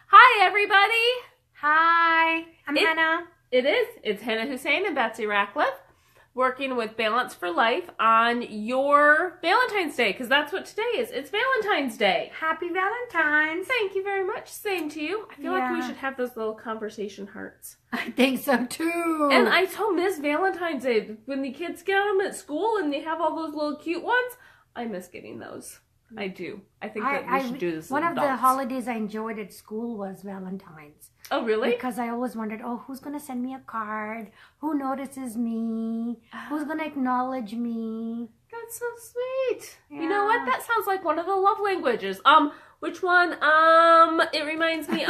Hi, everybody. Hi, I'm Hena. It's Hena Husain and Betsy Ratcliffe working with Balance for Life on your Valentine's Day, because that's what today is. It's Valentine's Day. Happy Valentine's. Thank you very much. Same to you. I feel like we should have those little conversation hearts. I think so too. And I so miss Valentine's Day. When the kids get them at school and they have all those little cute ones, I miss getting those. I do. I think that we should do this. One of the holidays I enjoyed at school was Valentine's. Oh, really? Because I always wondered, who's going to send me a card? Who notices me? Who's going to acknowledge me? That's so sweet. Yeah. You know what? That sounds like one of the love languages. Which one? It reminds me of...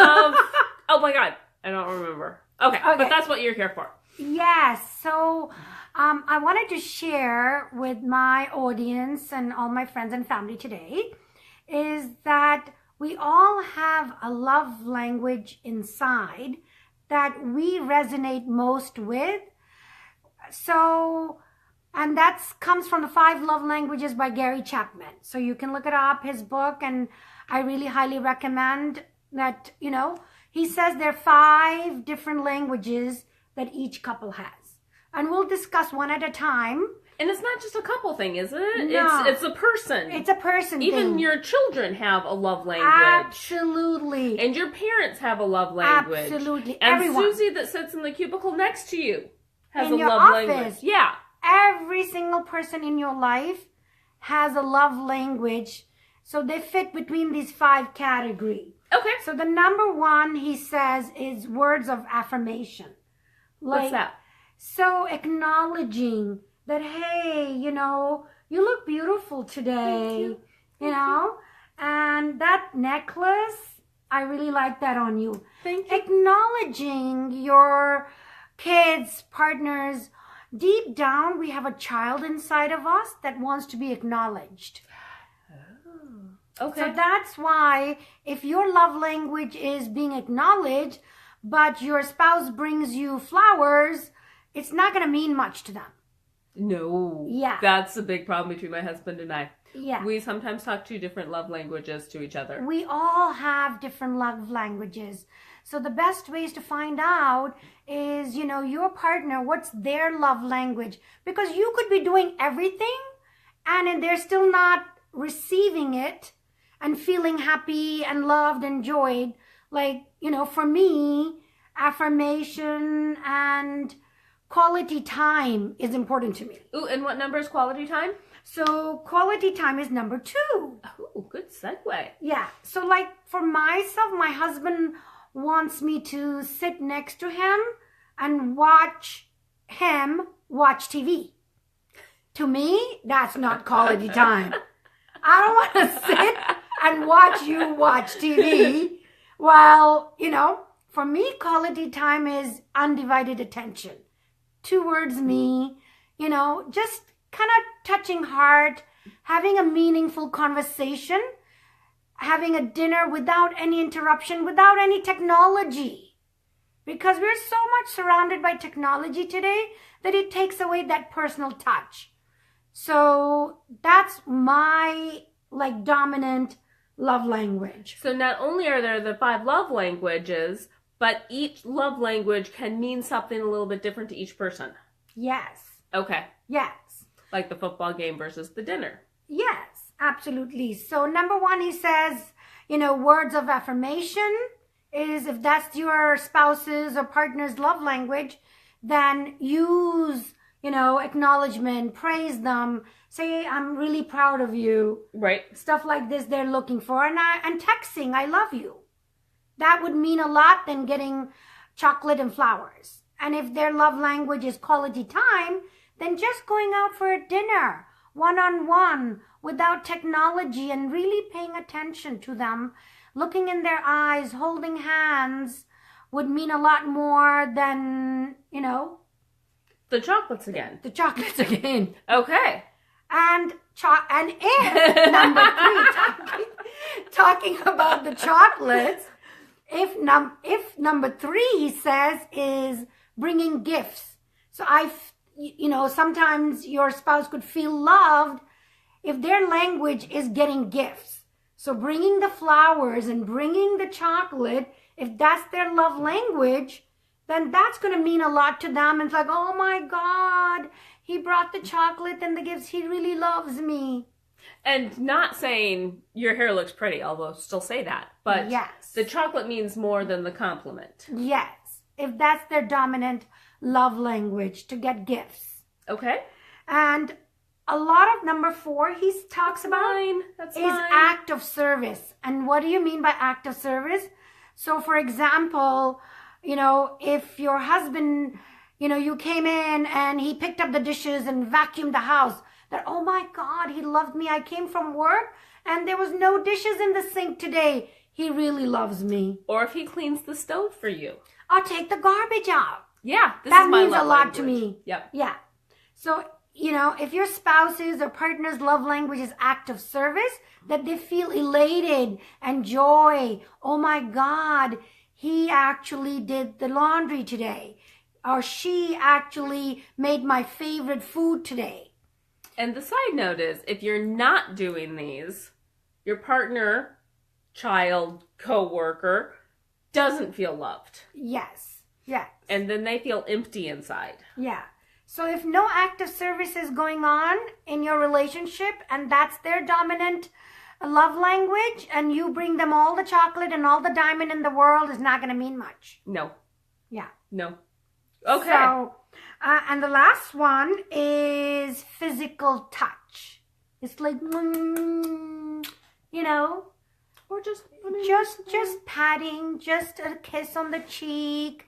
oh my God. I don't remember. Okay. But that's what you're here for. Yes. So I wanted to share with my audience and all my friends and family today is that we all have a love language inside that we resonate most with. So, and that comes from the 5 Love Languages by Gary Chapman. So you can look it up, his book, and I really highly recommend that, he says there are 5 different languages that each couple has. And we'll discuss one at a time. And it's not just a couple thing, is it? No. It's a person. It's a person thing. Even your children have a love language. Absolutely. And your parents have a love language. Absolutely. And everyone. Susie that sits in the cubicle next to you has in a your love office, language. Yeah. Every single person in your life has a love language. So they fit between these 5 categories. Okay. So the number 1, he says, is words of affirmation. What's that? So acknowledging that, hey, you look beautiful today, Thank you. And that necklace, I really like that on you. Thank you. Acknowledging your kids, partners. Deep down, we have a child inside of us that wants to be acknowledged. Oh, okay. So that's why if your love language is being acknowledged, but your spouse brings you flowers, it's not going to mean much to them. No. Yeah. That's a big problem between my husband and I. Yeah. We sometimes talk 2 different love languages to each other. We all have different love languages. So the best ways to find out is, your partner, what's their love language? Because you could be doing everything and they're still not receiving it and feeling happy and loved and enjoyed. Like, for me, affirmation and quality time is important to me. Ooh, and what number is quality time? So quality time is number 2. Oh, good segue. Yeah. So like for myself, my husband wants me to sit next to him and watch him watch TV. To me, that's not quality time. I don't want to sit and watch you watch TV. Well, for me, quality time is undivided attention. Towards me, just kind of touching heart, having a meaningful conversation, having a dinner without any interruption, without any technology. Because we're so much surrounded by technology today that it takes away that personal touch. So that's my dominant love language. So not only are there the 5 love languages, but each love language can mean something a little bit different to each person. Yes. Okay. Yes. Like the football game versus the dinner. Yes, absolutely. So number 1, he says, words of affirmation is if that's your spouse's or partner's love language, then use, acknowledgement, praise them, say, I'm really proud of you. Right. Stuff like this they're looking for. And texting, I love you. That would mean a lot than getting chocolate and flowers. And if their love language is quality time, then just going out for a dinner, one-on-one, without technology and really paying attention to them, looking in their eyes, holding hands, would mean a lot more than, The chocolates again. The chocolates again. Okay. And if, number 3, talking about the chocolates, if number 3, he says, is bringing gifts. So sometimes your spouse could feel loved if their language is getting gifts. So bringing the flowers and bringing the chocolate, if that's their love language, then that's going to mean a lot to them. It's like, oh my God, he brought the chocolate and the gifts. He really loves me. And not saying your hair looks pretty, although still say that. But yes, the chocolate means more than the compliment. Yes, if that's their dominant love language, to get gifts. Okay. And a lot of number 4 he talks about is act of service. And what do you mean by act of service? So for example, if your husband, you came in and he picked up the dishes and vacuumed the house, that, oh my God, he loved me. I came from work and there was no dishes in the sink today. He really loves me. Or if he cleans the stove for you. Or take the garbage out. Yeah, that means a lot to me. Yep. Yeah. So, if your spouse's or partner's love language is act of service, that they feel elated and joy. Oh my God, he actually did the laundry today. Or she actually made my favorite food today. And the side note is, if you're not doing these, your partner, child, co-worker doesn't feel loved. Yes. Yes. And then they feel empty inside. Yeah. So if no act of service is going on in your relationship and that's their dominant love language, and you bring them all the chocolate and all the diamond in the world, is not going to mean much. No. Yeah. No. Okay. So, and the last one is physical touch. It's like, or just patting, just a kiss on the cheek,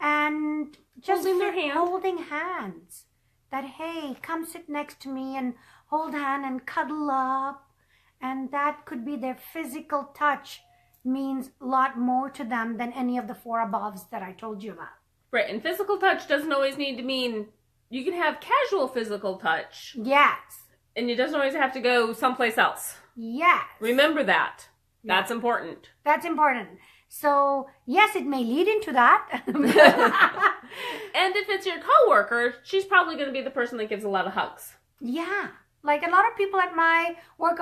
and just holding hands. That, hey, come sit next to me and hold hand and cuddle up. And that could be their physical touch, means a lot more to them than any of the 4 aboves that I told you about. Right, and physical touch doesn't always need to mean, you can have casual physical touch. Yes. And it doesn't always have to go someplace else. Yes. Remember that. Yeah. That's important. That's important. So, yes, it may lead into that. And if it's your coworker, she's probably going to be the person that gives a lot of hugs. Yeah. Like a lot of people at my work,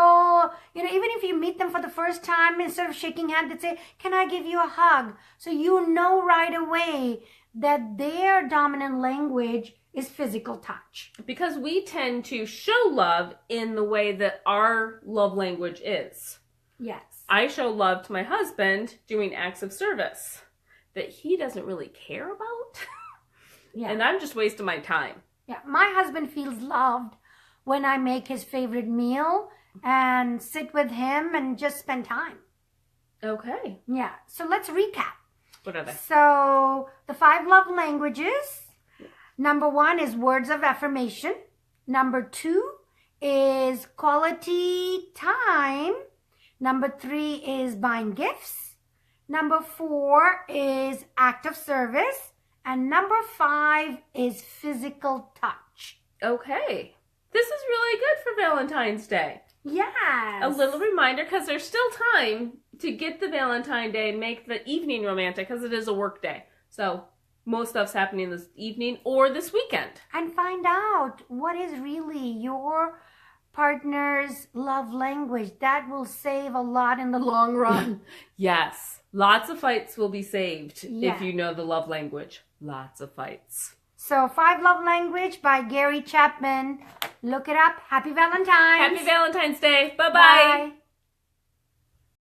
even if you meet them for the first time, instead of shaking hands, they say, can I give you a hug? So you know right away that their dominant language is physical touch. Because we tend to show love in the way that our love language is. Yes. I show love to my husband doing acts of service that he doesn't really care about. Yeah. And I'm just wasting my time. Yeah. My husband feels loved when I make his favorite meal and sit with him and just spend time. Okay. Yeah. So let's recap. What are they? So the 5 love languages. Number 1 is words of affirmation. Number 2 is quality time. Number 3 is buying gifts. Number 4 is act of service. And number 5 is physical touch. Okay. This is really good for Valentine's Day. Yes. A little reminder, because there's still time to get the Valentine's Day and make the evening romantic, because it is a work day. So most stuff's happening this evening or this weekend. And find out what is really your partner's love language. That will save a lot in the long run. Yes. Lots of fights will be saved if you know the love language. Lots of fights. So 5 Love Language by Gary Chapman. Look it up. Happy Valentine's. Happy Valentine's Day. Bye-bye. Bye.